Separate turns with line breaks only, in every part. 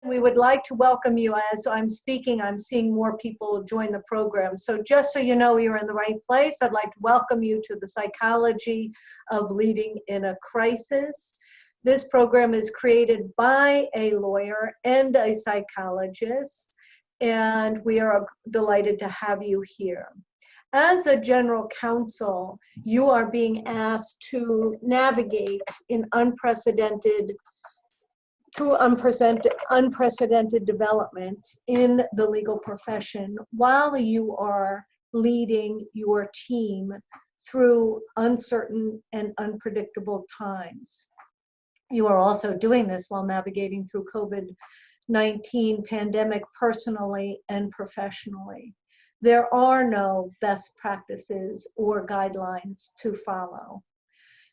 We would like to welcome you. As I'm speaking, I'm seeing more people join the program. So just so you know you're in the right place, I'd like to welcome you to the Psychology of Leading in a Crisis. This program is created by a lawyer and a psychologist, and we are delighted to have you here. As a general counsel, you are being asked to navigate in through unprecedented developments in the legal profession while you are leading your team through uncertain and unpredictable times. You are also doing this while navigating through COVID-19 pandemic personally and professionally. There are no best practices or guidelines to follow.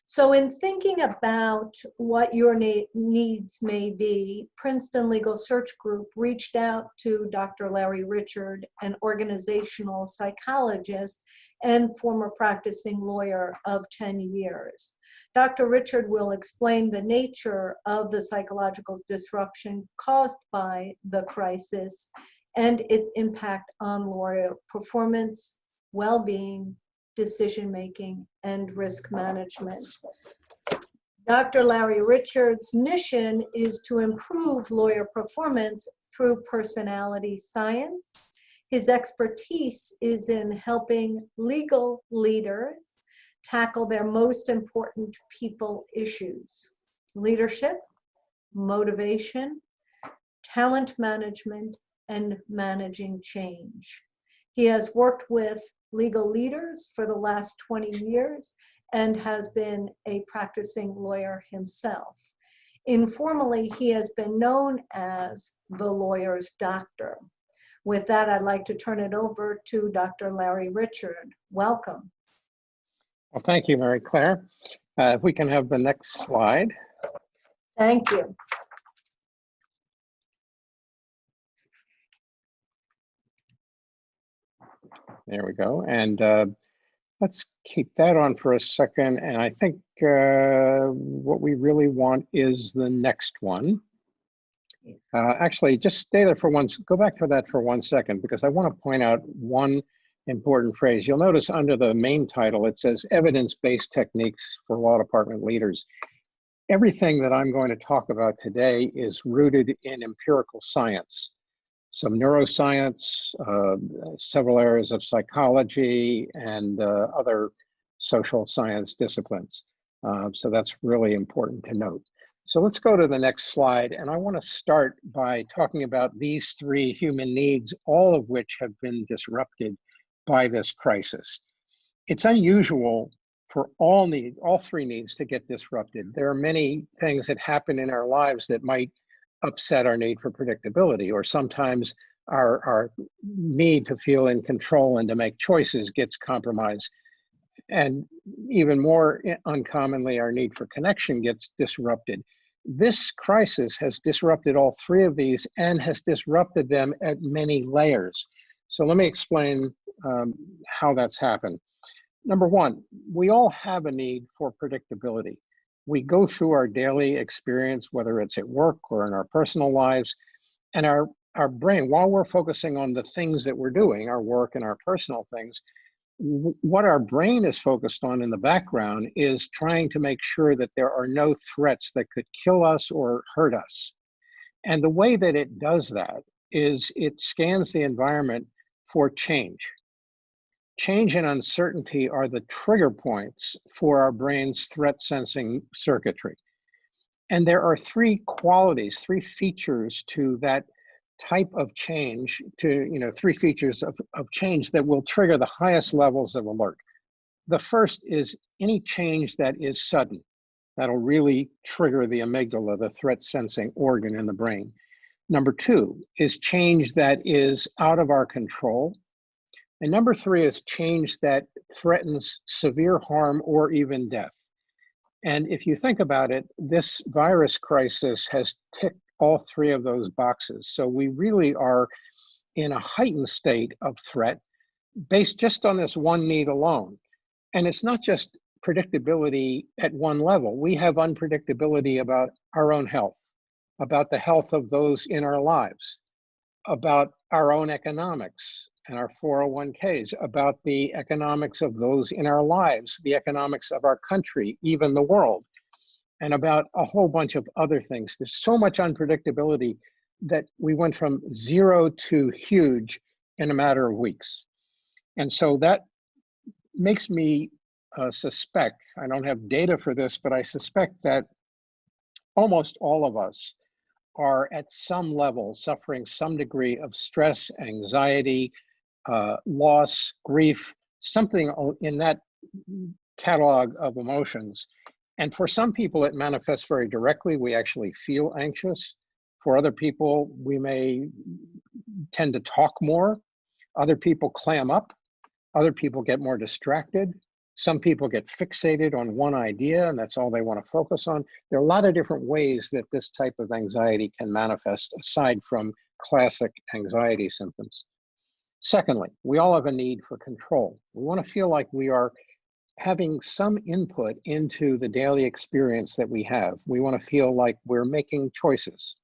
So in thinking about what your needs may be, Princeton Legal Search Group reached out to Dr. Larry Richard, an organizational psychologist and former practicing lawyer of 10 years. Dr. Richard will explain the nature of the psychological disruption caused by the crisis and its impact on lawyer performance, well-being, decision-making, and risk management. Dr. Larry Richard's mission is to improve lawyer performance through personality science. His expertise is in helping legal leaders tackle their most important people issues: leadership, motivation, talent management, and managing change. He has worked with legal leaders for the last 20 years and has been a practicing lawyer himself. Informally, he has been known as the lawyer's doctor. With that, I'd like to turn it over to Dr. Larry Richard. Welcome.
Well, thank you, Mary Claire. If we can have the next slide.
Thank you.
There we go. And let's keep that on for a second. And I think what we really want is the next one. Actually, just stay there for go back to that for 1 second, because I want to point out one important phrase. You'll notice under the main title, it says evidence-based techniques for law department leaders. Everything that I'm going to talk about today is rooted in empirical science. Some neuroscience, several areas of psychology, and other social science disciplines. So that's really important to note. So let's go to the next slide. And I want to start by talking about these three human needs, all of which have been disrupted by this crisis. It's unusual for all three needs to get disrupted. There are many things that happen in our lives that might upset our need for predictability, or sometimes our need to feel in control and to make choices gets compromised. And even more uncommonly, our need for connection gets disrupted. This crisis has disrupted all three of these and has disrupted them at many layers. So let me explain how that's happened. Number one, we all have a need for predictability. We go through our daily experience, whether it's at work or in our personal lives, and our brain, while we're focusing on the things that we're doing, our work and our personal things, what our brain is focused on in the background is trying to make sure that there are no threats that could kill us or hurt us. And the way that it does that is it scans the environment for change. Change and uncertainty are the trigger points for our brain's threat sensing circuitry. And there are three qualities, three features to that type of change, three features of change that will trigger the highest levels of alert. The first is any change that is sudden. That'll really trigger the amygdala, the threat sensing organ in the brain. Number two is change that is out of our control. And number three is change that threatens severe harm or even death. And if you think about it, this virus crisis has ticked all three of those boxes. So we really are in a heightened state of threat based just on this one need alone. And it's not just predictability at one level. We have unpredictability about our own health, about the health of those in our lives, about our own economics and our 401ks, about the economics of those in our lives, the economics of our country, even the world, and about a whole bunch of other things. There's so much unpredictability that we went from zero to huge in a matter of weeks. And so that makes me suspect, I don't have data for this, but I suspect that almost all of us are at some level suffering some degree of stress, anxiety, loss, grief, something in that catalog of emotions. And for some people, it manifests very directly. We actually feel anxious. For other people, we may tend to talk more. Other people clam up. Other people get more distracted. Some people get fixated on one idea, and that's all they want to focus on. There are a lot of different ways that this type of anxiety can manifest, aside from classic anxiety symptoms. Secondly, we all have a need for control. We want to feel like we are having some input into the daily experience that we have. We want to feel like we're making choices.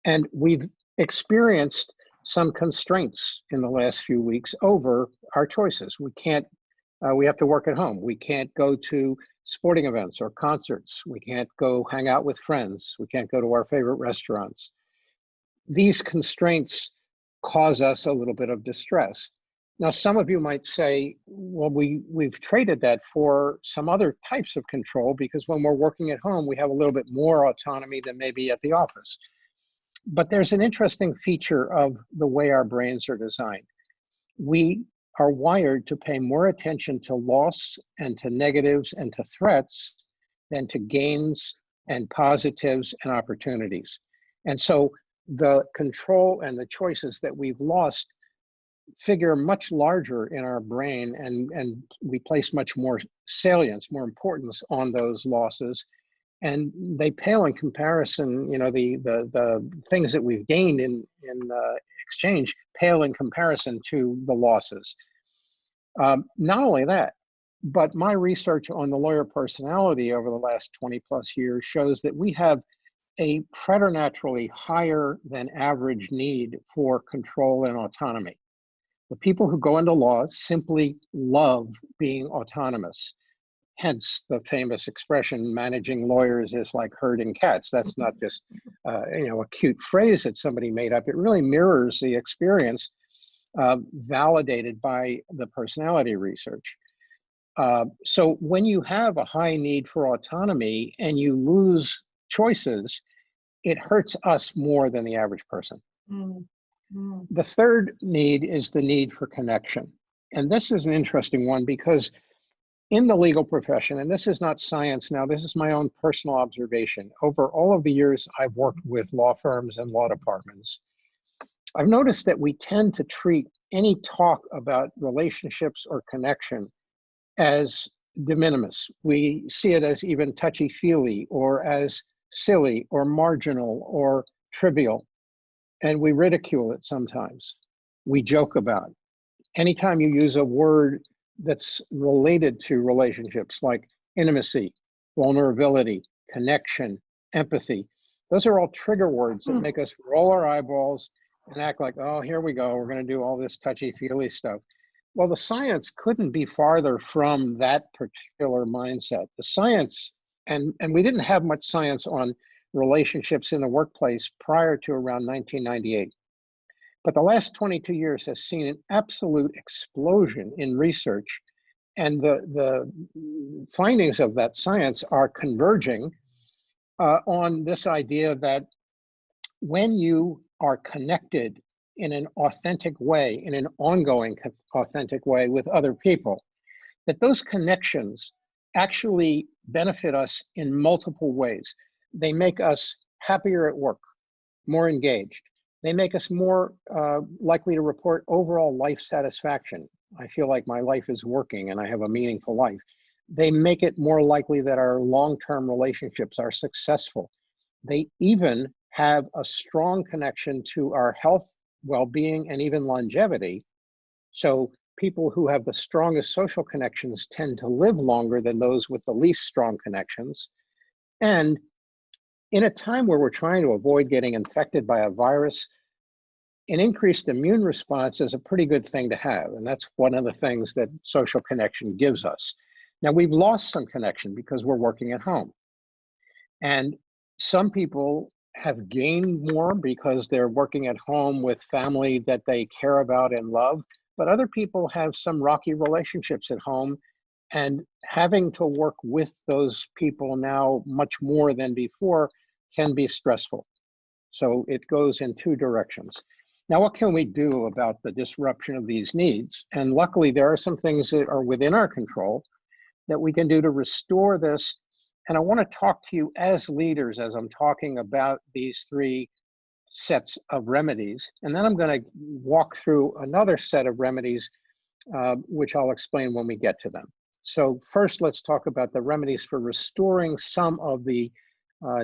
And we've experienced some constraints in the last few weeks over our choices. We have to work at home. We can't go to sporting events or concerts. We can't go hang out with friends. We can't go to our favorite restaurants. These constraints cause us a little bit of distress. Now, some of you might say, well, we've traded that for some other types of control, because when we're working at home, we have a little bit more autonomy than maybe at the office. But there's an interesting feature of the way our brains are designed. We are wired to pay more attention to loss and to negatives and to threats than to gains and positives and opportunities. And so the control and the choices that we've lost figure much larger in our brain, and we place much more salience, more importance on those losses. And they pale in comparison, the things that we've gained in exchange pale in comparison to the losses. Not only that, but my research on the lawyer personality over the last 20 plus years shows that we have a preternaturally higher than average need for control and autonomy. The people who go into law simply love being autonomous. Hence the famous expression, managing lawyers is like herding cats. That's not just a cute phrase that somebody made up. It really mirrors the experience validated by the personality research. So when you have a high need for autonomy and you lose choices, it hurts us more than the average person. The third need is the need for connection. And this is an interesting one, because in the legal profession, and this is not science now, this is my own personal observation. Over all of the years I've worked with law firms and law departments, I've noticed that we tend to treat any talk about relationships or connection as de minimis. We see it as even touchy-feely or as silly or marginal or trivial, and we ridicule it sometimes. We joke about it. Anytime you use a word that's related to relationships like intimacy, vulnerability, connection, empathy, those are all trigger words that make us roll our eyeballs and act like, oh, here we go, we're going to do all this touchy-feely stuff. Well, the science couldn't be farther from that particular mindset. The science, and we didn't have much science on relationships in the workplace prior to around 1998. But the last 22 years has seen an absolute explosion in research, and the findings of that science are converging on this idea that when you are connected in an authentic way, in an ongoing authentic way with other people, that those connections actually benefit us in multiple ways. They make us happier at work, more engaged. They make us more likely to report overall life satisfaction. I feel like my life is working and I have a meaningful life. They make it more likely that our long-term relationships are successful. They even have a strong connection to our health, well-being, and even longevity. So people who have the strongest social connections tend to live longer than those with the least strong connections. And in a time where we're trying to avoid getting infected by a virus, an increased immune response is a pretty good thing to have. And that's one of the things that social connection gives us. Now, we've lost some connection because we're working at home. And some people have gained more because they're working at home with family that they care about and love. But other people have some rocky relationships at home, and having to work with those people now much more than before can be stressful. So it goes in two directions. Now, what can we do about the disruption of these needs? And luckily, there are some things that are within our control that we can do to restore this. And I want to talk to you as leaders as I'm talking about these three sets of remedies. And then I'm going to walk through another set of remedies, which I'll explain when we get to them. So first, let's talk about the remedies for restoring some of the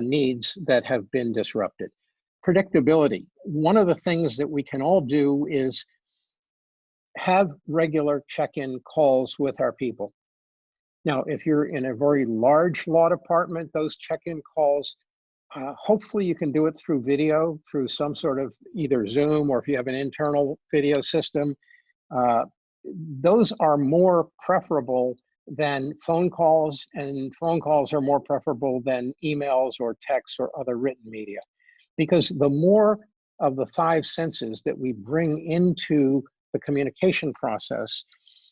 needs that have been disrupted. Predictability. One of the things that we can all do is have regular check-in calls with our people. Now, if you're in a very large law department, those check-in calls, hopefully you can do it through video, through some sort of either Zoom, or if you have an internal video system. Those are more preferable than phone calls, and phone calls are more preferable than emails or texts or other written media. Because the more of the five senses that we bring into the communication process,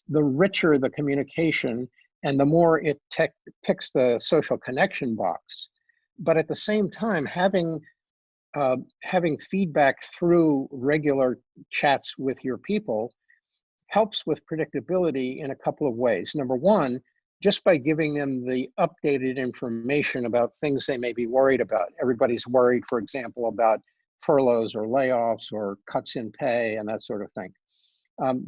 the richer the communication and the more it ticks the social connection box. But at the same time, having feedback through regular chats with your people helps with predictability in a couple of ways. Number one, just by giving them the updated information about things they may be worried about. Everybody's worried, for example, about furloughs or layoffs or cuts in pay and that sort of thing.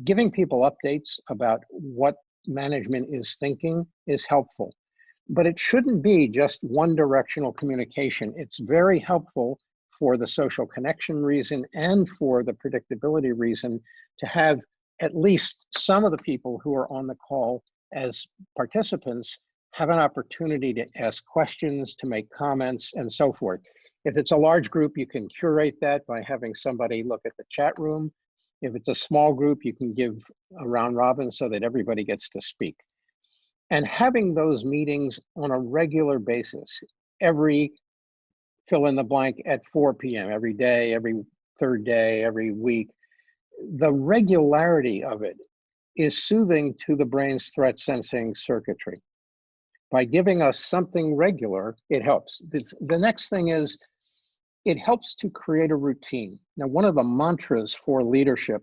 Giving people updates about what management is thinking is helpful, but it shouldn't be just one directional communication. It's very helpful for the social connection reason and for the predictability reason to have at least some of the people who are on the call as participants have an opportunity to ask questions, to make comments, and so forth. If it's a large group, you can curate that by having somebody look at the chat room. If it's a small group, you can give a round robin so that everybody gets to speak. And having those meetings on a regular basis, every fill in the blank at 4 p.m., every day, every third day, every week, the regularity of it is soothing to the brain's threat sensing circuitry. By giving us something regular, it helps. The next thing is, it helps to create a routine. Now, one of the mantras for leadership,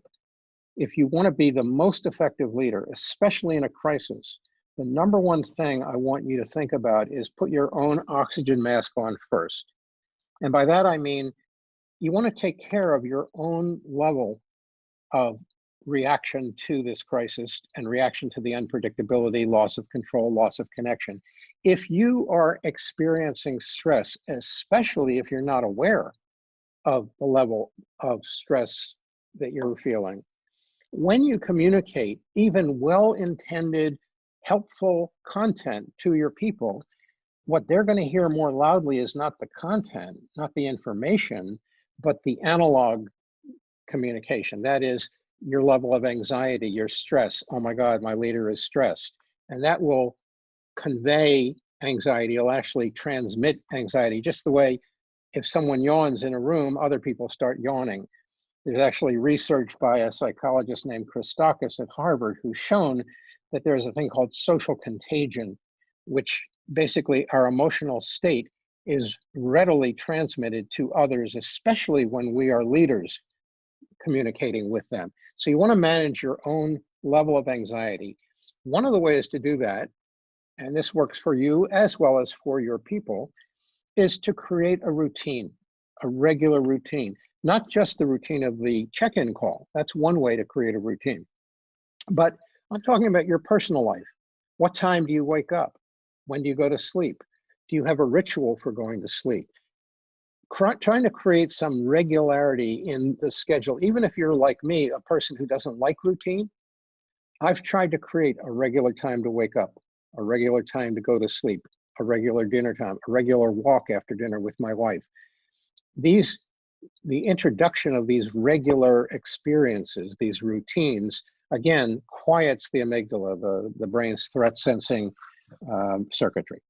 if you want to be the most effective leader, especially in a crisis, the number one thing I want you to think about is put your own oxygen mask on first. And by that, I mean, you want to take care of your own level of reaction to this crisis and reaction to the unpredictability, loss of control, loss of connection. If you are experiencing stress, especially if you're not aware of the level of stress that you're feeling, when you communicate even well-intended, helpful content to your people, what they're going to hear more loudly is not the content, not the information, but the analog communication. That is your level of anxiety, your stress. Oh my God, my leader is stressed. And that will convey anxiety. It'll actually transmit anxiety, just the way if someone yawns in a room, other people start yawning. There's actually research by a psychologist named Christakis at Harvard who's shown that there's a thing called social contagion, which basically our emotional state is readily transmitted to others, especially when we are leaders communicating with them. So you want to manage your own level of anxiety. One of the ways to do that, and this works for you as well as for your people, is to create a routine, a regular routine, not just the routine of the check-in call. That's one way to create a routine. But I'm talking about your personal life. What time do you wake up? When do you go to sleep? Do you have a ritual for going to sleep? Trying to create some regularity in the schedule, even if you're like me, a person who doesn't like routine, I've tried to create a regular time to wake up, a regular time to go to sleep, a regular dinner time, a regular walk after dinner with my wife. The introduction of these regular experiences, these routines, again, quiets the amygdala, the brain's threat sensing circuitry.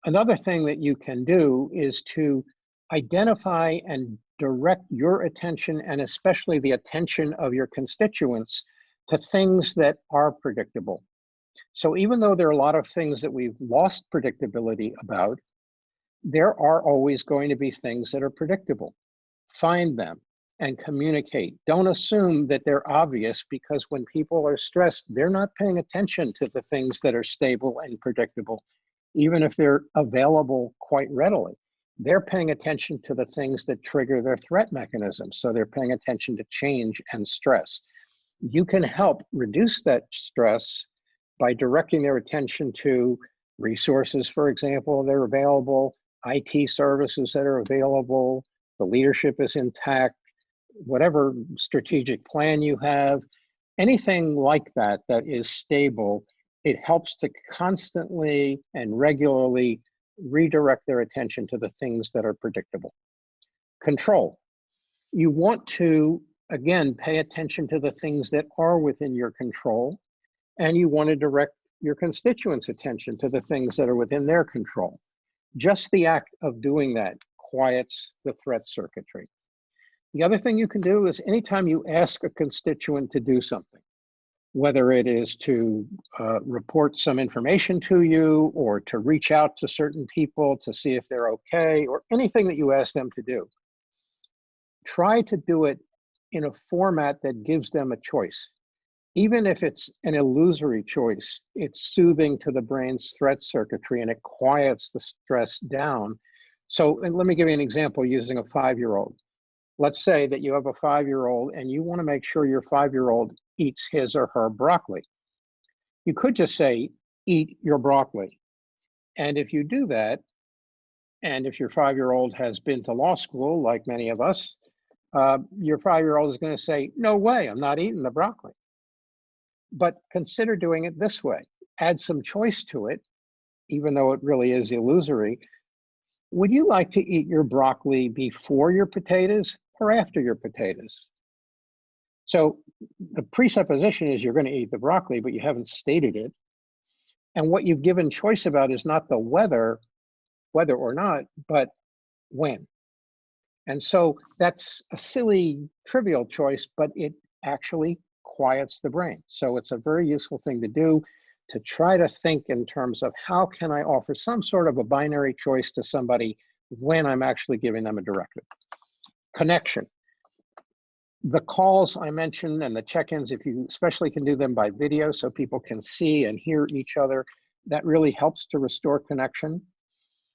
Another thing that you can do is to identify and direct your attention, and especially the attention of your constituents, to things that are predictable. So even though there are a lot of things that we've lost predictability about, there are always going to be things that are predictable. Find them and communicate. Don't assume that they're obvious, because when people are stressed, they're not paying attention to the things that are stable and predictable, even if they're available quite readily. They're paying attention to the things that trigger their threat mechanisms. So they're paying attention to change and stress. You can help reduce that stress by directing their attention to resources, for example, that are available, IT services that are available, the leadership is intact, whatever strategic plan you have, anything like that that is stable. It helps to constantly and regularly redirect their attention to the things that are predictable. Control. You want to, again, pay attention to the things that are within your control, and you want to direct your constituents' attention to the things that are within their control. Just the act of doing that quiets the threat circuitry. The other thing you can do is anytime you ask a constituent to do something, whether it is to report some information to you, or to reach out to certain people to see if they're okay, or anything that you ask them to do, try to do it in a format that gives them a choice. Even if it's an illusory choice, it's soothing to the brain's threat circuitry and it quiets the stress down. So, and let me give you an example using a 5-year-old. Let's say that you have a 5-year-old and you want to make sure your 5-year-old eats his or her broccoli. You could just say, eat your broccoli. And if you do that, and if your 5-year-old has been to law school, like many of us, your 5-year-old is going to say, no way, I'm not eating the broccoli. But consider doing it this way. Add some choice to it, even though it really is illusory. Would you like to eat your broccoli before your potatoes or after your potatoes? So the presupposition is you're going to eat the broccoli, but you haven't stated it. And what you've given choice about is not the whether or not, but when. And so that's a silly, trivial choice, but it actually quiets the brain. So it's a very useful thing to do, to try to think in terms of how can I offer some sort of a binary choice to somebody when I'm actually giving them a directive. Connection. The calls I mentioned and the check-ins, if you especially can do them by video so people can see and hear each other, that really helps to restore connection.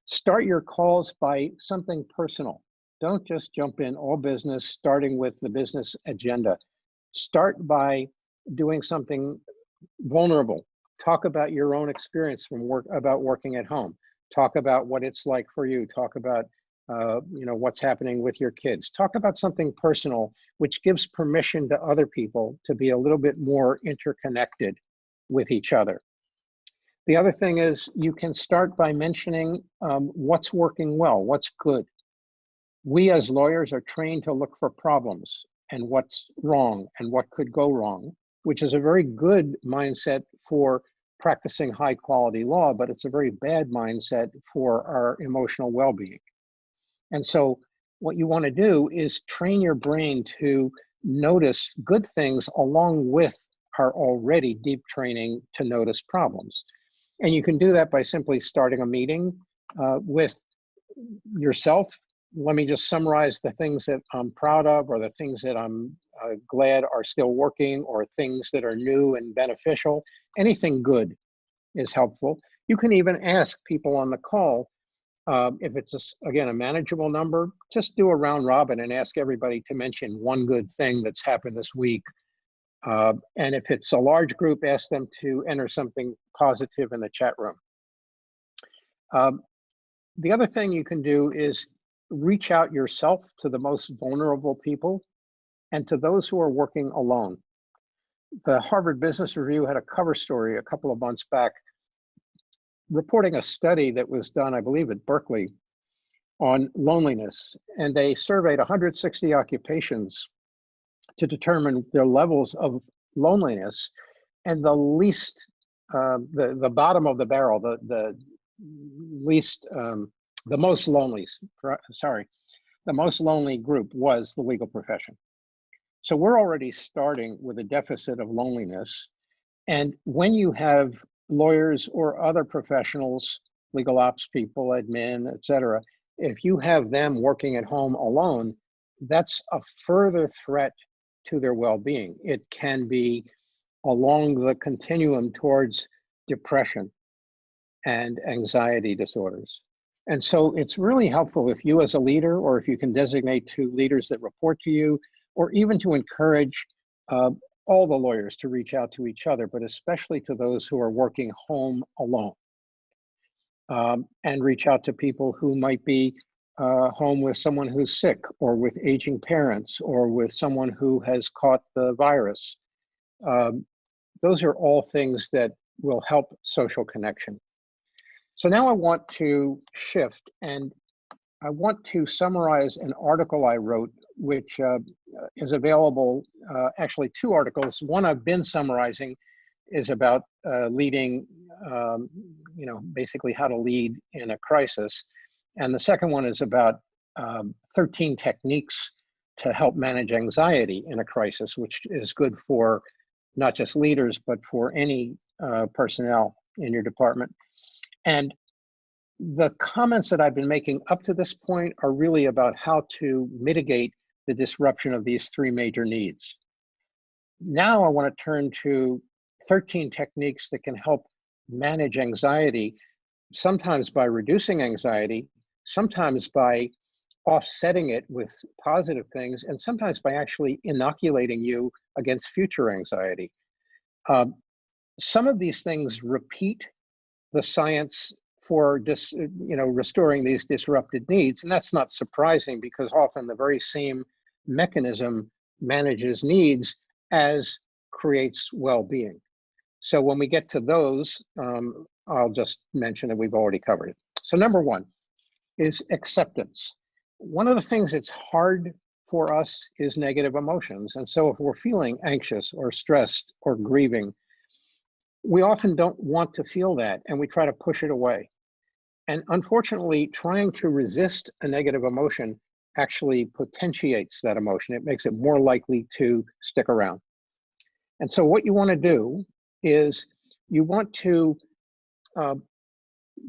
Start your calls by something personal. Don't just jump in all business, starting with the business agenda. Start by doing something vulnerable. Talk about your own experience from about working at home. Talk about what it's like for you. Talk about what's happening with your kids. Talk about something personal, which gives permission to other people to be a little bit more interconnected with each other. The other thing is you can start by mentioning what's working well, what's good. We as lawyers are trained to look for problems and what's wrong and what could go wrong, which is a very good mindset for practicing high quality law, but it's a very bad mindset for our emotional well-being. And so what you want to do is train your brain to notice good things along with our already deep training to notice problems. And you can do that by simply starting a meeting with yourself. Let me just summarize the things that I'm proud of, or the things that I'm glad are still working, or things that are new and beneficial. Anything good is helpful. You can even ask people on the call, if it's, again, a manageable number, just do a round robin and ask everybody to mention one good thing that's happened this week. And if it's a large group, ask them to enter something positive in the chat room. The other thing you can do is reach out yourself to the most vulnerable people and to those who are working alone. The Harvard Business Review had a cover story a couple of months back reporting a study that was done, I believe, at Berkeley on loneliness, and they surveyed 160 occupations to determine their levels of loneliness, and the least, the bottom of the barrel, the least, the most lonely, sorry, the most lonely group was the legal profession. So we're already starting with a deficit of loneliness. And when you have lawyers or other professionals, legal ops people, admin, et cetera, if you have them working at home alone, that's a further threat to their well-being. It can be along the continuum towards depression and anxiety disorders. And so it's really helpful if you as a leader, or if you can designate two leaders that report to you, or even to encourage all the lawyers to reach out to each other, but especially to those who are working home alone. And reach out to people who might be home with someone who's sick, or with aging parents, or with someone who has caught the virus. Those are all things that will help social connection. So now I want to shift, and I want to summarize an article I wrote, which is available, actually two articles. One I've been summarizing is about leading, basically how to lead in a crisis. And the second one is about 13 techniques to help manage anxiety in a crisis, which is good for not just leaders, but for any personnel in your department. And the comments that I've been making up to this point are really about how to mitigate the disruption of these three major needs. Now I want to turn to 13 techniques that can help manage anxiety, sometimes by reducing anxiety, sometimes by offsetting it with positive things, and sometimes by actually inoculating you against future anxiety. Some of these things repeat the science for restoring these disrupted needs, and that's not surprising, because often the very same mechanism manages needs as creates well-being. So when we get to those, I'll just mention that we've already covered it. So number one is acceptance. One of the things that's hard for us is negative emotions. And so if we're feeling anxious or stressed or grieving, we often don't want to feel that, and we try to push it away. And unfortunately, trying to resist a negative emotion actually potentiates that emotion. It makes it more likely to stick around. And so what you want to do is you want to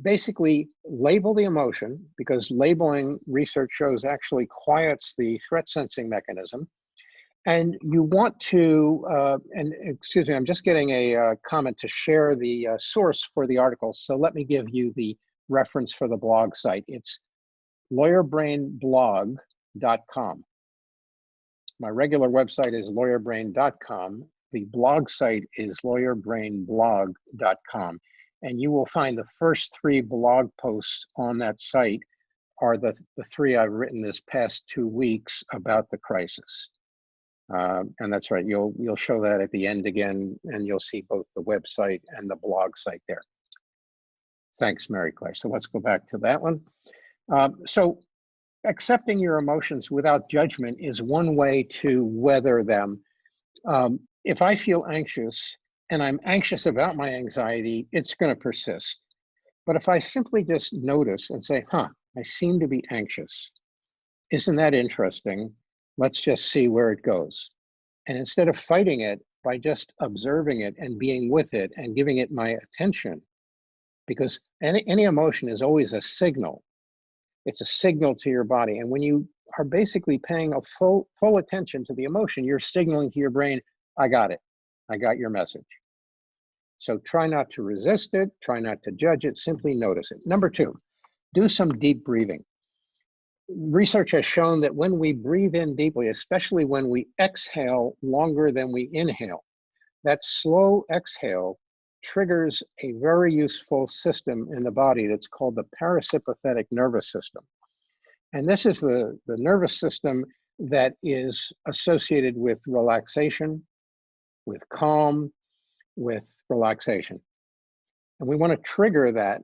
basically label the emotion, because labeling, research shows, actually quiets the threat sensing mechanism. And you want to, and excuse me, I'm just getting a comment to share the source for the article. So let me give you the reference for the blog site. It's lawyerbrainblog.com. My regular website is lawyerbrain.com. The blog site is lawyerbrainblog.com. And you will find the first three blog posts on that site are the three I've written this past 2 weeks about the crisis. And that's right, you'll show that at the end again, and you'll see both the website and the blog site there. Thanks, Mary Claire. So let's go back to that one. So accepting your emotions without judgment is one way to weather them. If I feel anxious and I'm anxious about my anxiety, it's going to persist. But if I simply just notice and say, I seem to be anxious. Isn't that interesting? Let's just see where it goes. And instead of fighting it by just observing it and being with it and giving it my attention, because any emotion is always a signal. It's a signal to your body. And when you are basically paying a full attention to the emotion, you're signaling to your brain, I got it. I got your message. So try not to resist it. Try not to judge it. Simply notice it. Number two, do some deep breathing. Research has shown that when we breathe in deeply, especially when we exhale longer than we inhale, that slow exhale triggers a very useful system in the body that's called the parasympathetic nervous system. And this is the nervous system that is associated with relaxation, with calm, with relaxation. And we want to trigger that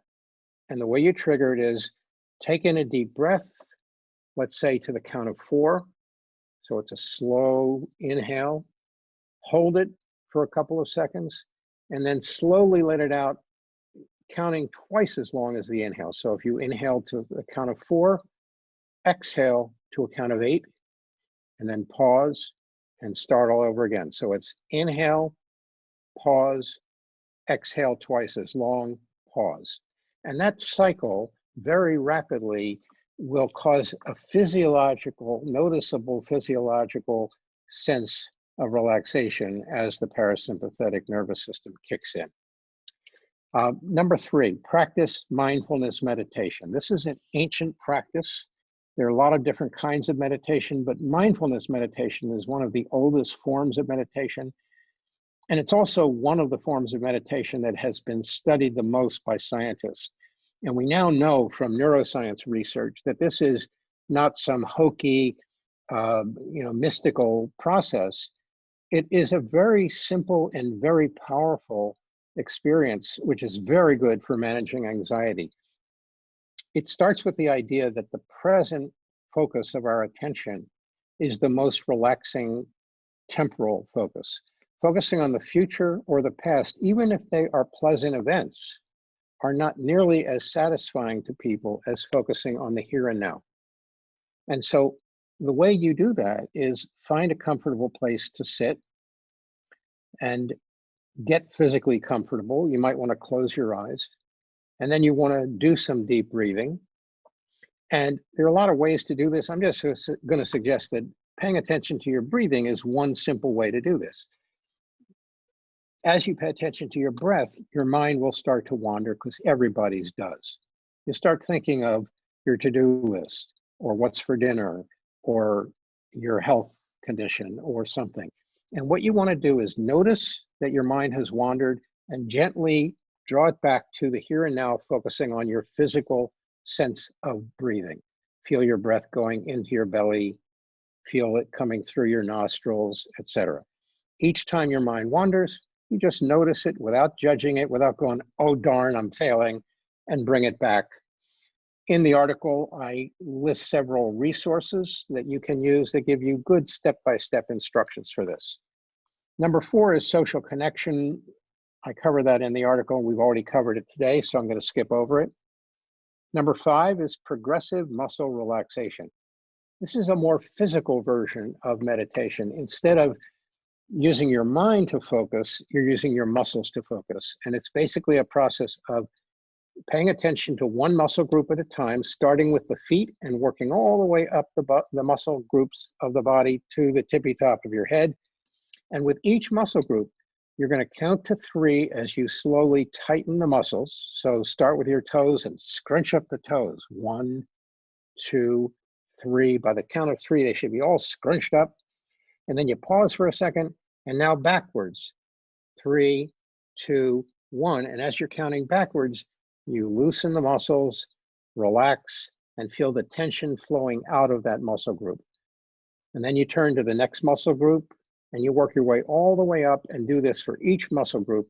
And the way you trigger it is take in a deep breath, let's say to the count of 4. So it's a slow inhale, hold it for a couple of seconds, and then slowly let it out, counting twice as long as the inhale. So if you inhale to the count of 4, exhale to a count of 8, and then pause and start all over again. So it's inhale, pause, exhale twice as long, pause. And that cycle very rapidly will cause a noticeable physiological sense of relaxation as the parasympathetic nervous system kicks in. Number 3, practice mindfulness meditation. This is an ancient practice. There are a lot of different kinds of meditation, but mindfulness meditation is one of the oldest forms of meditation. And it's also one of the forms of meditation that has been studied the most by scientists. And we now know from neuroscience research that this is not some hokey, mystical process. It is a very simple and very powerful experience, which is very good for managing anxiety. It starts with the idea that the present focus of our attention is the most relaxing temporal focus. Focusing on the future or the past, even if they are pleasant events, are not nearly as satisfying to people as focusing on the here and now. And so the way you do that is find a comfortable place to sit and get physically comfortable. You might want to close your eyes, and then you want to do some deep breathing. And there are a lot of ways to do this. I'm just going to suggest that paying attention to your breathing is one simple way to do this. As you pay attention to your breath, your mind will start to wander, because everybody's does. You start thinking of your to-do list, or what's for dinner, or your health condition, or something. And what you want to do is notice that your mind has wandered and gently draw it back to the here and now, focusing on your physical sense of breathing. Feel your breath going into your belly, feel it coming through your nostrils, etc. Each time your mind wanders, you just notice it without judging it, without going, oh darn, I'm failing, and bring it back. In the article, I list several resources that you can use that give you good step-by-step instructions for this. Number 4 is social connection. I cover that in the article. We've already covered it today, so I'm going to skip over it. Number 5 is progressive muscle relaxation. This is a more physical version of meditation. Instead of using your mind to focus, you're using your muscles to focus. And it's basically a process of paying attention to one muscle group at a time, starting with the feet and working all the way up the muscle groups of the body to the tippy top of your head. And with each muscle group, you're going to count to 3 as you slowly tighten the muscles. So start with your toes and scrunch up the toes. 1, 2, 3. By the count of 3, they should be all scrunched up. And then you pause for a second, and now backwards. 3, 2, 1. And as you're counting backwards, you loosen the muscles, relax, and feel the tension flowing out of that muscle group. And then you turn to the next muscle group, and you work your way all the way up and do this for each muscle group.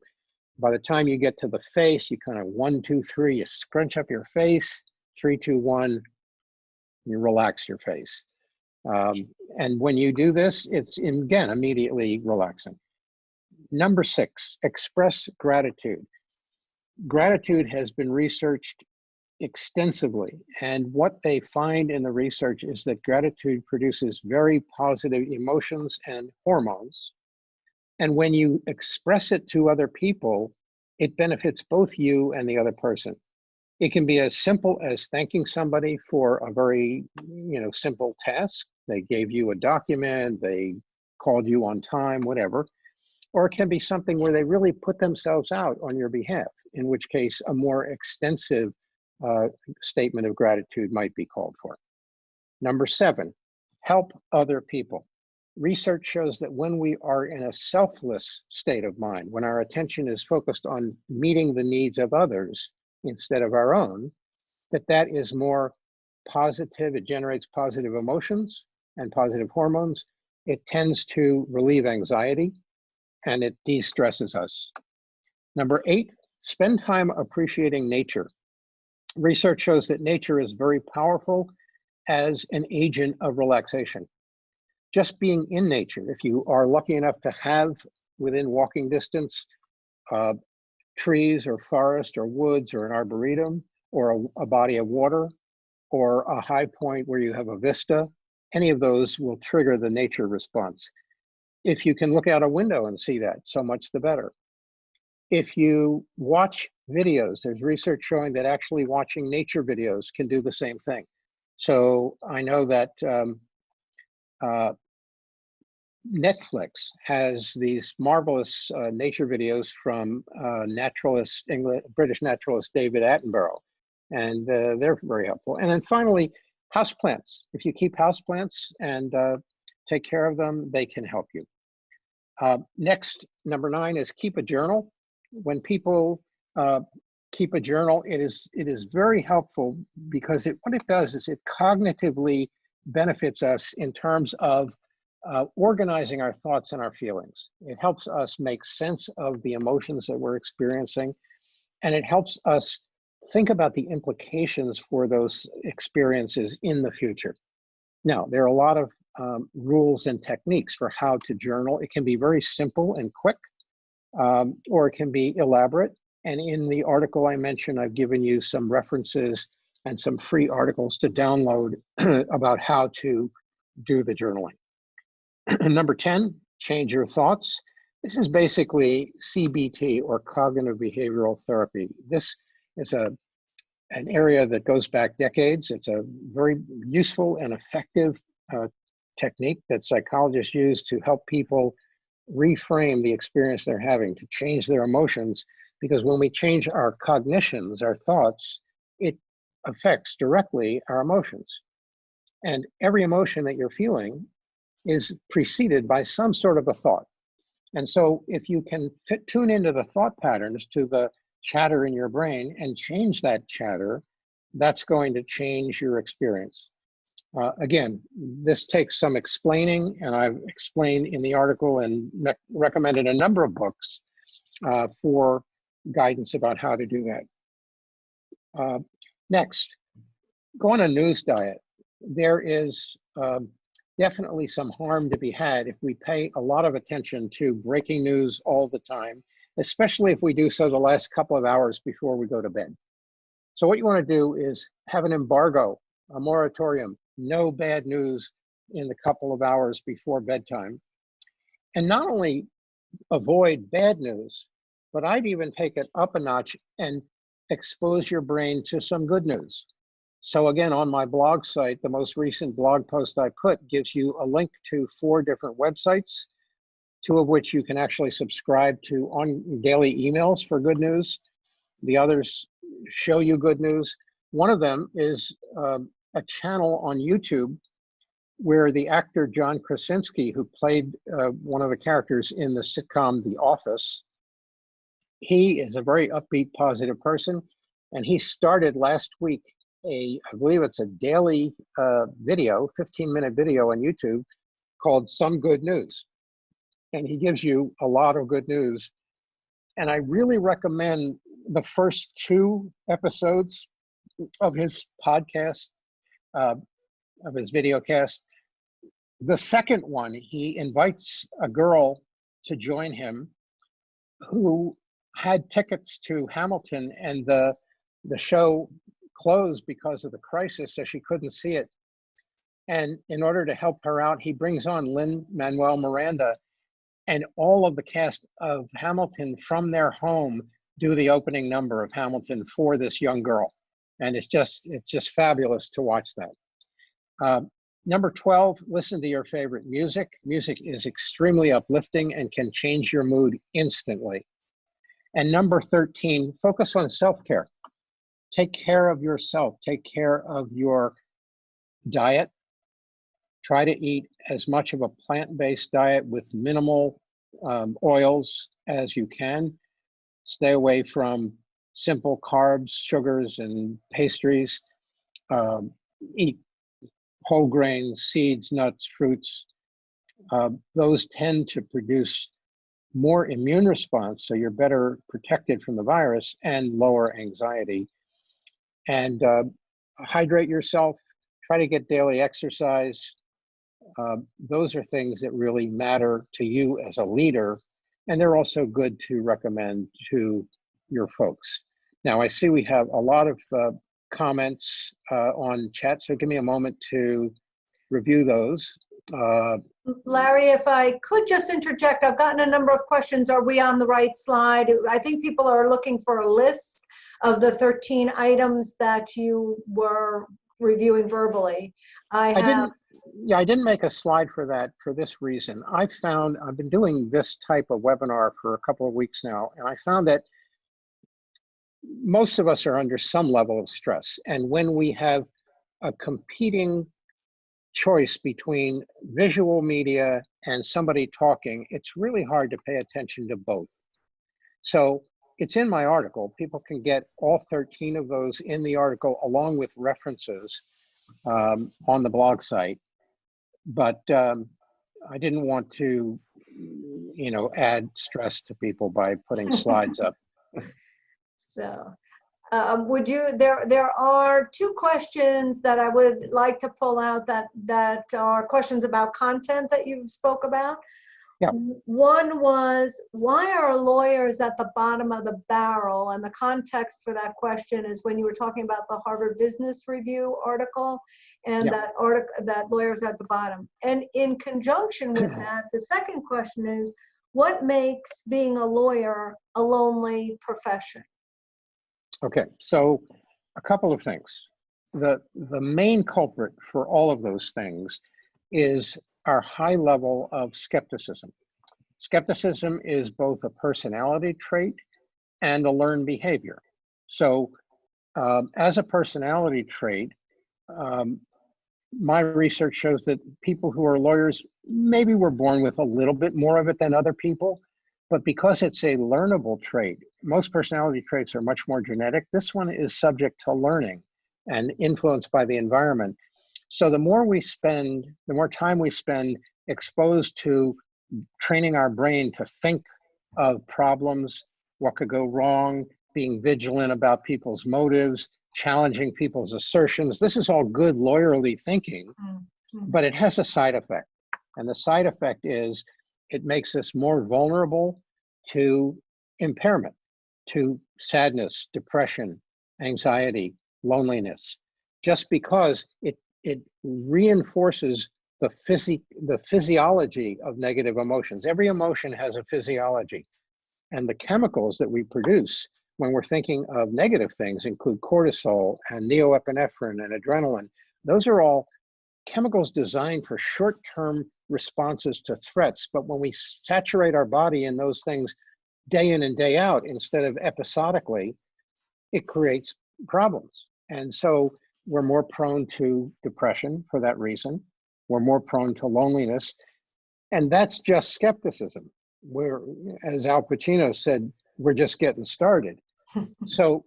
By the time you get to the face, you kind of 1, 2, 3, you scrunch up your face. 3, 2, 1, you relax your face. And when you do this, it's, again, immediately relaxing. Number 6, express gratitude. Gratitude has been researched extensively, and what they find in the research is that gratitude produces very positive emotions and hormones. And when you express it to other people, it benefits both you and the other person. It can be as simple as thanking somebody for a very, simple task. They gave you a document, they called you on time, whatever. Or it can be something where they really put themselves out on your behalf, in which case a more extensive statement of gratitude might be called for. Number 7, help other people. Research shows that when we are in a selfless state of mind, when our attention is focused on meeting the needs of others instead of our own, that is more positive. It generates positive emotions and positive hormones. It tends to relieve anxiety, and it de-stresses us. Number 8, spend time appreciating nature. Research shows that nature is very powerful as an agent of relaxation. Just being in nature, if you are lucky enough to have within walking distance trees or forest or woods or an arboretum or a body of water or a high point where you have a vista, any of those will trigger the nature response. If you can look out a window and see that, so much the better. If you watch videos, there's research showing that actually watching nature videos can do the same thing. So I know that Netflix has these marvelous nature videos from British naturalist David Attenborough, and they're very helpful. And then finally, houseplants. If you keep houseplants and take care of them, they can help you. Next, number 9 is keep a journal. When people keep a journal, it is very helpful because what it does is it cognitively benefits us in terms of organizing our thoughts and our feelings. It helps us make sense of the emotions that we're experiencing, and it helps us think about the implications for those experiences in the future. Now, there are a lot of rules and techniques for how to journal. It can be very simple and quick, or it can be elaborate. And in the article I mentioned, I've given you some references and some free articles to download about how to do the journaling. Number 10, change your thoughts. This is basically CBT, or cognitive behavioral therapy. This is an area that goes back decades. It's a very useful and effective technique that psychologists use to help people reframe the experience they're having, to change their emotions, because when we change our cognitions, our thoughts, it affects directly our emotions. And every emotion that you're feeling is preceded by some sort of a thought. And so if you can tune into the thought patterns, to the chatter in your brain, and change that chatter, that's going to change your experience. Again, this takes some explaining, and I've explained in the article and recommended a number of books for guidance about how to do that. Next, go on a news diet. There is definitely some harm to be had if we pay a lot of attention to breaking news all the time, especially if we do so the last couple of hours before we go to bed. So what you want to do is have an embargo, a moratorium, no bad news in the couple of hours before bedtime. And not only avoid bad news, but I'd even take it up a notch and expose your brain to some good news. So again, on my blog site, the most recent blog post I put gives you a link to 4 different websites, 2 of which you can actually subscribe to on daily emails for good news. The others show you good news. One of them is a channel on YouTube where the actor John Krasinski, who played one of the characters in the sitcom The Office, he is a very upbeat, positive person, and he started last week I believe it's a daily video, 15-minute video on YouTube called Some Good News. And he gives you a lot of good news. And I really recommend the first 2 episodes of his podcast, of his video cast. The second one, he invites a girl to join him who had tickets to Hamilton, and the show closed because of the crisis, so she couldn't see it. And in order to help her out, he brings on Lin-Manuel Miranda, and all of the cast of Hamilton from their home do the opening number of Hamilton for this young girl. And it's just fabulous to watch that. Number 12, listen to your favorite music. Music is extremely uplifting and can change your mood instantly. And number 13, focus on self-care. Take care of yourself. Take care of your diet. Try to eat as much of a plant-based diet with minimal oils as you can. Stay away from simple carbs, sugars, and pastries. Eat whole grains, seeds, nuts, fruits. Those tend to produce more immune response, so you're better protected from the virus, and lower anxiety. And hydrate yourself, try to get daily exercise. Those are things that really matter to you as a leader, and they're also good to recommend to your folks. Now, I see we have a lot of comments on chat, so give me a moment to review those.
Larry, if I could just interject, I've gotten a number of questions. Are we on the right slide? I think people are looking for a list of the 13 items that you were reviewing verbally.
I didn't make a slide for that for this reason. I've been doing this type of webinar for a couple of weeks now, and I found that most of us are under some level of stress. And when we have a competing choice between visual media and somebody talking, it's really hard to pay attention to both. So it's in my article. People can get all 13 of those in the article along with references on the blog site. But I didn't want to, add stress to people by putting slides up.
So, there are two questions that I would like to pull out that are questions about content that you spoke about.
Yeah.
One was, why are lawyers at the bottom of the barrel? And the context for that question is when you were talking about the Harvard Business Review article, and
Yeah.
that lawyers are at the bottom. And in conjunction with that, the second question is, what makes being a lawyer a lonely profession?
Okay, so a couple of things. The main culprit for all of those things is our high level of skepticism. Skepticism is both a personality trait and a learned behavior. So as a personality trait, my research shows that people who are lawyers maybe were born with a little bit more of it than other people, but because it's a learnable trait, most personality traits are much more genetic. This one is subject to learning and influenced by the environment. So the more time we spend exposed to training our brain to think of problems, what could go wrong, being vigilant about people's motives, challenging people's assertions. This is all good lawyerly thinking, but it has a side effect. And the side effect is it makes us more vulnerable to impairment, to sadness, depression, anxiety, loneliness, just because it reinforces the physiology of negative emotions. Every emotion has a physiology, and the chemicals that we produce when we're thinking of negative things include cortisol and norepinephrine and adrenaline. Those are all chemicals designed for short-term responses to threats. But when we saturate our body in those things day in and day out instead of episodically, it creates problems. And so we're more prone to depression for that reason. We're more prone to loneliness. And that's just skepticism. As Al Pacino said, we're just getting started. So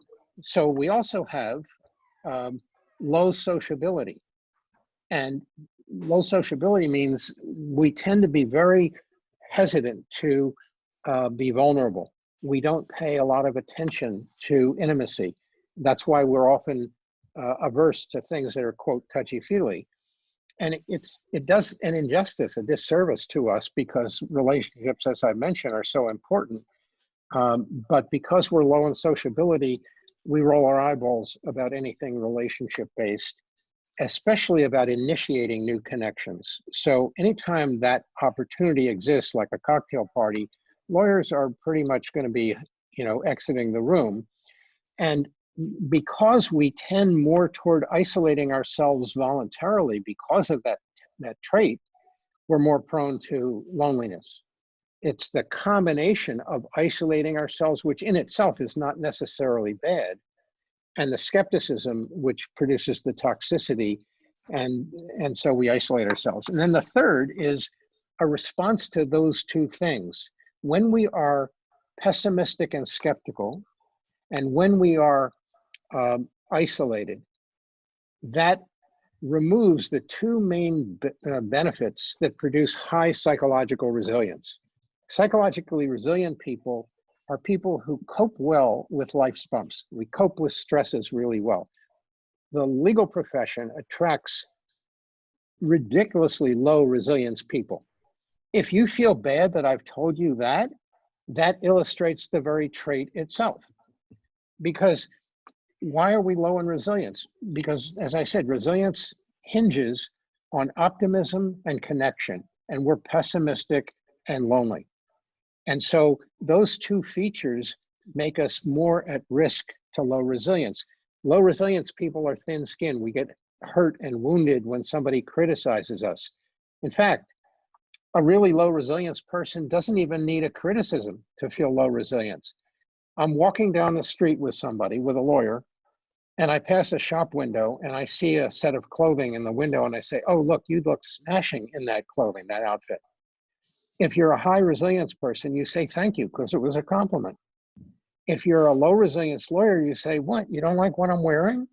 we also have low sociability. And low sociability means we tend to be very hesitant to be vulnerable. We don't pay a lot of attention to intimacy. That's why we're often averse to things that are, quote, touchy-feely. And it does an injustice, a disservice to us, because relationships, as I mentioned, are so important. But because we're low in sociability, we roll our eyeballs about anything relationship-based, especially about initiating new connections. So anytime that opportunity exists, like a cocktail party, lawyers are pretty much going to be, exiting the room. And because we tend more toward isolating ourselves voluntarily because of that trait, we're more prone to loneliness. It's the combination of isolating ourselves, which in itself is not necessarily bad, and the skepticism, which produces the toxicity, and so we isolate ourselves. And then the third is a response to those two things. When we are pessimistic and skeptical, and when we are isolated, that removes the two main benefits that produce high psychological resilience. Psychologically resilient people are people who cope well with life's bumps. We cope with stresses really well. the legal profession attracts ridiculously low resilience people. If you feel bad that I've told you that, that illustrates the very trait itself. Because why are we low in resilience? Because, as I said, resilience hinges on optimism and connection, and we're pessimistic and lonely. And so those two features make us more at risk to low resilience. Low resilience people are thin-skinned. We get hurt and wounded when somebody criticizes us. In fact, a really low resilience person doesn't even need a criticism to feel low resilience. I'm walking down the street with somebody, with a lawyer, and I pass a shop window and I see a set of clothing in the window and I say, oh, look, you look smashing in that clothing, that outfit. If you're a high resilience person, you say thank you because it was a compliment. If you're a low resilience lawyer, you say, what, you don't like what I'm wearing?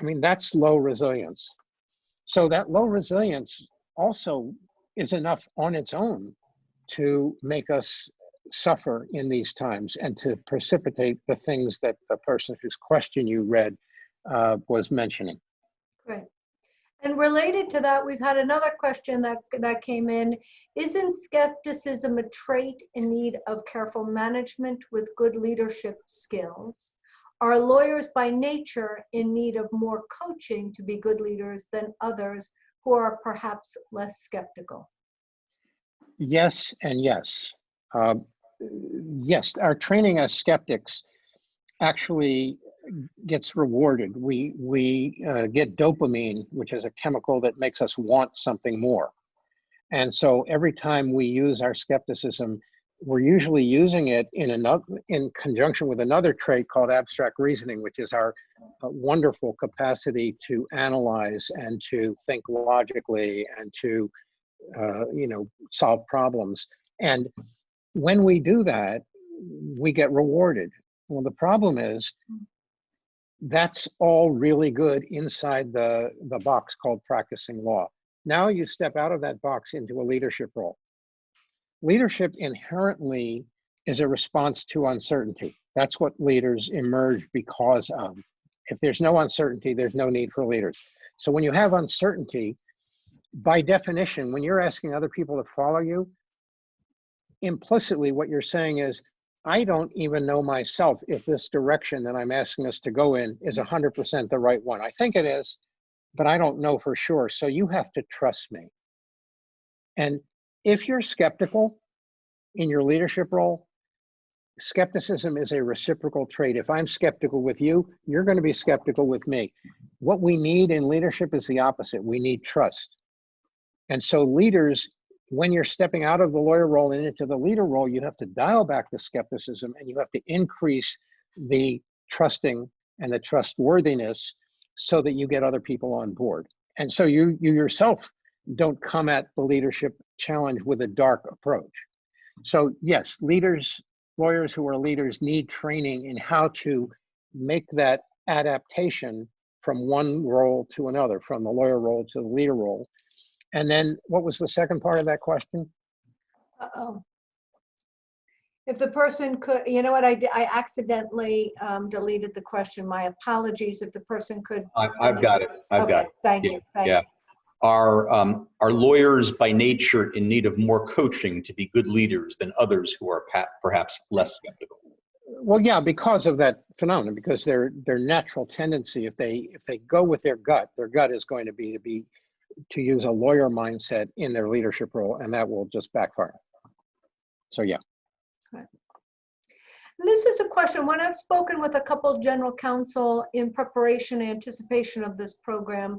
I mean, that's low resilience. So that low resilience also is enough on its own to make us suffer in these times and to precipitate the things that the person whose question you read was mentioning.
Right. And related to that, we've had another question that came in. Isn't skepticism a trait in need of careful management with good leadership skills? Are lawyers by nature in need of more coaching to be good leaders than others who are perhaps less skeptical?
Yes and yes. Yes, our training as skeptics actually gets rewarded. We get dopamine, which is a chemical that makes us want something more. And so every time we use our skepticism, we're usually using it in conjunction with another trait called abstract reasoning, which is our wonderful capacity to analyze and to think logically and to solve problems. And when we do that, we get rewarded. Well, the problem is that's all really good inside the box called practicing law. Now you step out of that box into a leadership role. Leadership inherently is a response to uncertainty. That's what leaders emerge because of. If there's no uncertainty, there's no need for leaders. So when you have uncertainty, by definition, when you're asking other people to follow you, implicitly what you're saying is, I don't even know myself if this direction that I'm asking us to go in is 100% the right one. I think it is, but I don't know for sure. So you have to trust me. And if you're skeptical in your leadership role, skepticism is a reciprocal trait. If I'm skeptical with you, you're going to be skeptical with me. What we need in leadership is the opposite. We need trust. And so leaders, when you're stepping out of the lawyer role and into the leader role, you have to dial back the skepticism and you have to increase the trusting and the trustworthiness so that you get other people on board. And so you yourself don't come at the leadership challenge with a dark approach. So yes, lawyers who are leaders need training in how to make that adaptation from one role to another, from the lawyer role to the leader role. And then what was the second part of that question?
If the person could, you know what I did? I accidentally deleted the question. My apologies. If the person could.
I've got it. I've got it.
Thank you. Thank you.
Are lawyers by nature in need of more coaching to be good leaders than others who are perhaps less skeptical?
Well, yeah, because of that phenomenon, because their natural tendency, if they go with their gut is going to be to use a lawyer mindset in their leadership role, and that will just backfire. So yeah.
Okay. This is a question, when I've spoken with a couple of general counsel in preparation and anticipation of this program,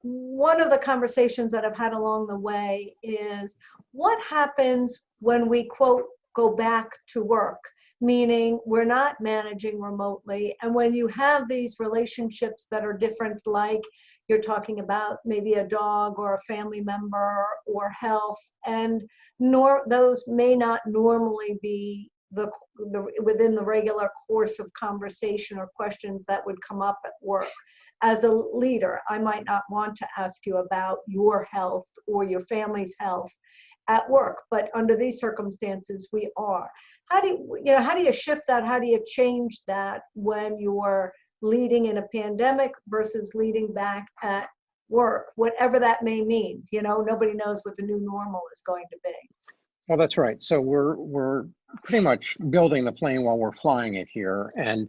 one of the conversations that I've had along the way is what happens when we, quote, go back to work, meaning we're not managing remotely. And when you have these relationships that are different, like you're talking about maybe a dog or a family member or health, and those may not normally be within the regular course of conversation or questions that would come up at work. As a leader, I might not want to ask you about your health or your family's health at work, but under these circumstances, we are. How do you shift that? How do you change that when you're leading in a pandemic versus leading back at work, whatever that may mean. You know, nobody knows what the new normal is going to be.
Well, that's right. So we're pretty much building the plane while we're flying it here, and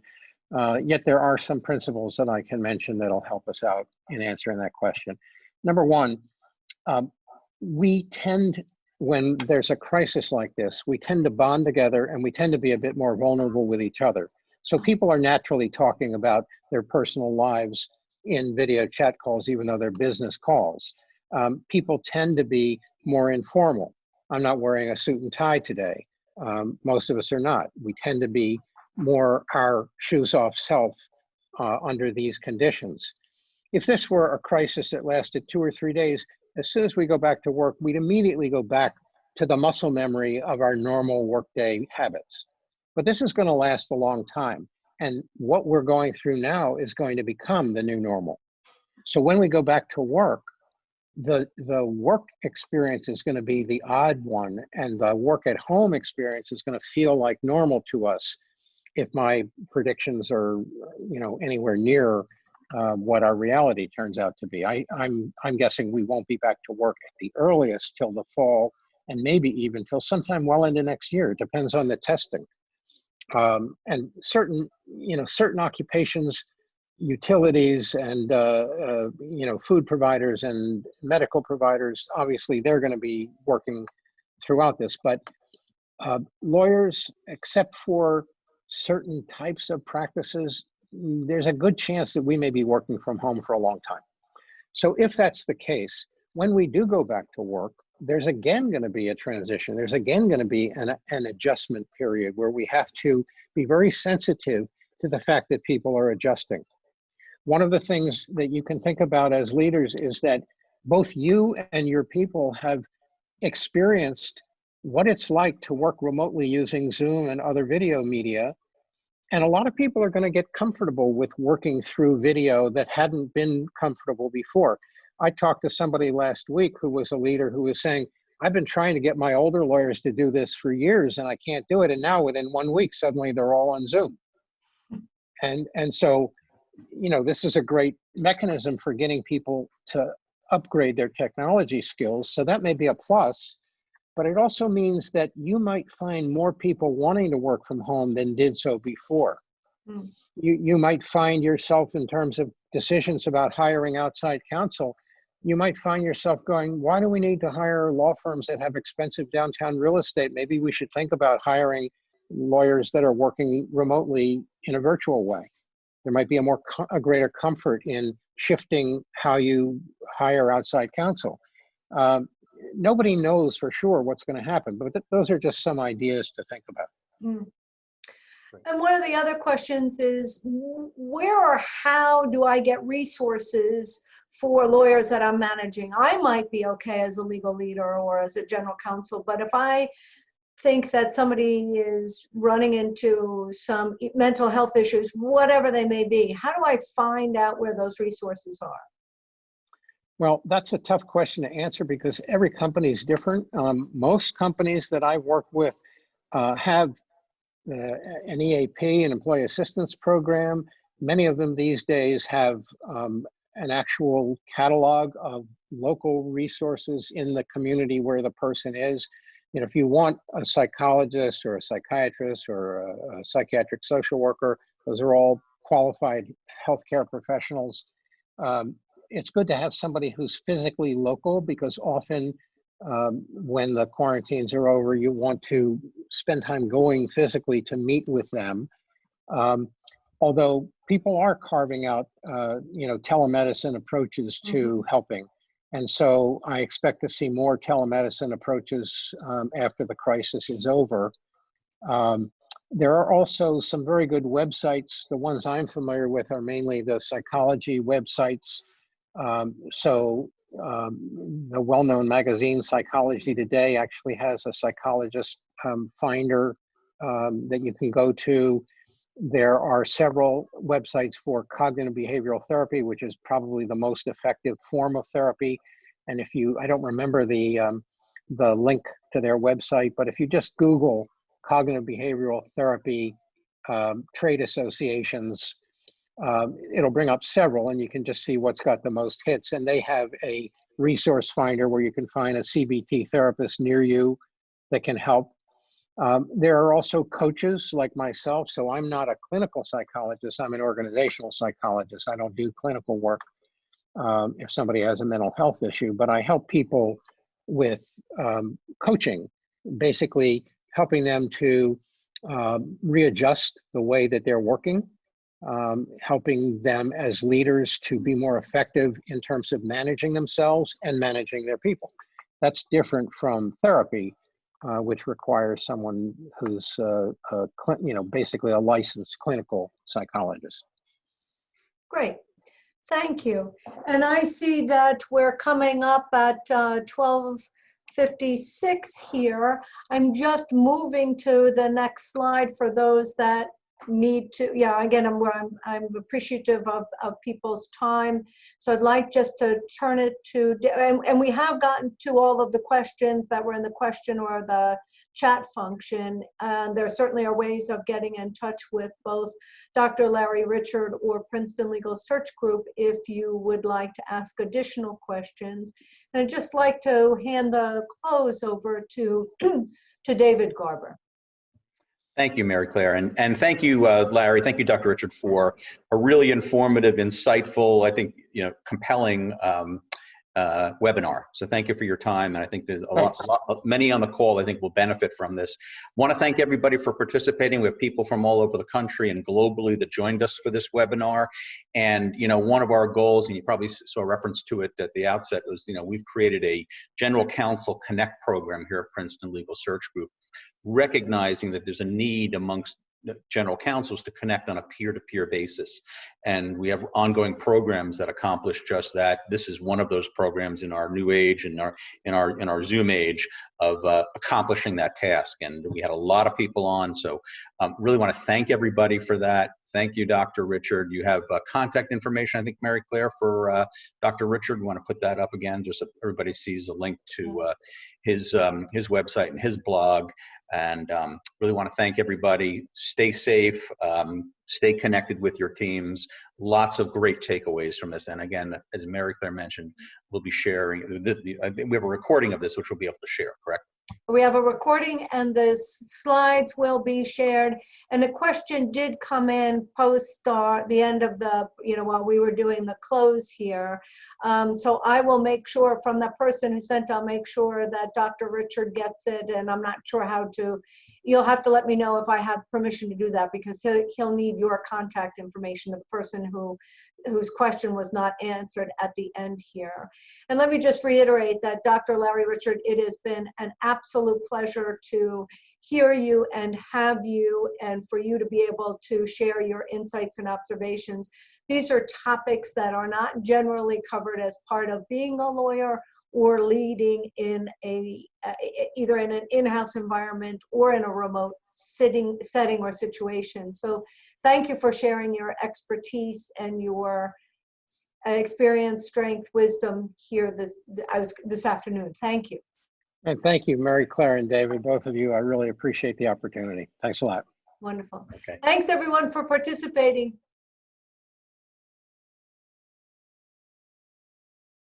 yet there are some principles that I can mention that'll help us out in answering that question. Number one, we tend, when there's a crisis like this, we tend to bond together and we tend to be a bit more vulnerable with each other. So people are naturally talking about their personal lives in video chat calls, even though they're business calls. People tend to be more informal. I'm not wearing a suit and tie today. Most of us are not. We tend to be more our shoes off self under these conditions. If this were a crisis that lasted 2 or 3 days, as soon as we go back to work, we'd immediately go back to the muscle memory of our normal workday habits. But this is going to last a long time. And what we're going through now is going to become the new normal. So when we go back to work, the work experience is going to be the odd one, and the work at home experience is going to feel like normal to us if my predictions are, you know, anywhere near what our reality turns out to be. I'm guessing we won't be back to work at the earliest till the fall, and maybe even till sometime well into next year. It depends on the testing. And certain occupations, utilities, and food providers and medical providers, obviously they're going to be working throughout this. But lawyers, except for certain types of practices, there's a good chance that we may be working from home for a long time. So if that's the case, when we do go back to work, there's again going to be a transition. There's again going to be an adjustment period where we have to be very sensitive to the fact that people are adjusting. One of the things that you can think about as leaders is that both you and your people have experienced what it's like to work remotely using Zoom and other video media. And a lot of people are going to get comfortable with working through video that hadn't been comfortable before. I talked to somebody last week who was a leader who was saying, I've been trying to get my older lawyers to do this for years and I can't do it. And now within 1 week, suddenly they're all on Zoom. And so, you know, this is a great mechanism for getting people to upgrade their technology skills. So that may be a plus, but it also means that you might find more people wanting to work from home than did so before. Mm. You might find yourself, in terms of decisions about hiring outside counsel, you might find yourself going, why do we need to hire law firms that have expensive downtown real estate? Maybe we should think about hiring lawyers that are working remotely in a virtual way. There might be a greater comfort in shifting how you hire outside counsel. Nobody knows for sure what's going to happen, but those are just some ideas to think about.
Mm. And one of the other questions is, where or how do I get resources for lawyers that I'm managing? I might be okay as a legal leader or as a general counsel, but if I think that somebody is running into some mental health issues, whatever they may be, how do I find out where those resources are?
Well, that's a tough question to answer because every company is different. Most companies that I work with have an EAP, an employee assistance program. Many of them these days have an actual catalog of local resources in the community where the person is. You know, if you want a psychologist or a psychiatrist or a psychiatric social worker, those are all qualified healthcare professionals. It's good to have somebody who's physically local because often when the quarantines are over, you want to spend time going physically to meet with them. Although people are carving out, telemedicine approaches to helping. And so I expect to see more telemedicine approaches after the crisis is over. There are also some very good websites. The ones I'm familiar with are mainly the psychology websites. The well-known magazine Psychology Today actually has a psychologist finder that you can go to. There are several websites for cognitive behavioral therapy, which is probably the most effective form of therapy. And I don't remember the link to their website, but if you just Google cognitive behavioral therapy trade associations, it'll bring up several, and you can just see what's got the most hits. And they have a resource finder where you can find a CBT therapist near you that can help. There are also coaches like myself. So I'm not a clinical psychologist. I'm an organizational psychologist. I don't do clinical work if somebody has a mental health issue, but I help people with coaching, basically helping them to readjust the way that they're working, helping them as leaders to be more effective in terms of managing themselves and managing their people. That's different from therapy, which requires someone who's basically a licensed clinical psychologist.
Great. Thank you. And I see that we're coming up at 12:56 here. I'm just moving to the next slide for those that need to, again, I'm appreciative of people's time. So I'd like just to turn it to, and we have gotten to all of the questions that were in the question or the chat function. And there certainly are ways of getting in touch with both Dr. Larry Richard or Princeton Legal Search Group if you would like to ask additional questions. And I'd just like to hand the close over to David Garber.
Thank you, Mary Claire. And thank you, Larry. Thank you, Dr. Richard, for a really informative, insightful, I think, compelling webinar. So thank you for your time. And I think there's many on the call, I think, will benefit from this. Want to thank everybody for participating. We have people from all over the country and globally that joined us for this webinar. And, one of our goals, and you probably saw a reference to it at the outset, was, we've created a General Counsel Connect program here at Princeton Legal Search Group, recognizing that there's a need amongst general counsels to connect on a peer-to-peer basis. And we have ongoing programs that accomplish just that. This is one of those programs in our new age, in our Zoom age, of accomplishing that task. And we had a lot of people on, so really want to thank everybody for that. Thank you, Dr. Richard. You have contact information, I think, Mary Claire, for Dr. Richard. We want to put that up again, just so everybody sees a link to his website and his blog. And really want to thank everybody. Stay safe, stay connected with your teams. Lots of great takeaways from this. And again, as Mary Claire mentioned, we'll be sharing, I think we have a recording of this, which we'll be able to share, correct?
We have a recording and the slides will be shared. And a question did come in post the end of the, while we were doing the close here. So I will make sure from the person who sent, I'll make sure that Dr. Richard gets it. And I'm not sure how to, you'll have to let me know if I have permission to do that, because he'll need your contact information of the person whose question was not answered at the end here. And let me just reiterate that Dr. Larry Richard, it has been an absolute pleasure to hear you and have you, and for you to be able to share your insights and observations. These are topics that are not generally covered as part of being a lawyer or leading in either in an in-house environment or in a remote setting or situation. So thank you for sharing your expertise and your experience, strength, wisdom here this afternoon. Thank you.
And thank you, Mary Claire and David, both of you. I really appreciate the opportunity. Thanks a lot.
Wonderful.
Okay.
Thanks everyone for participating.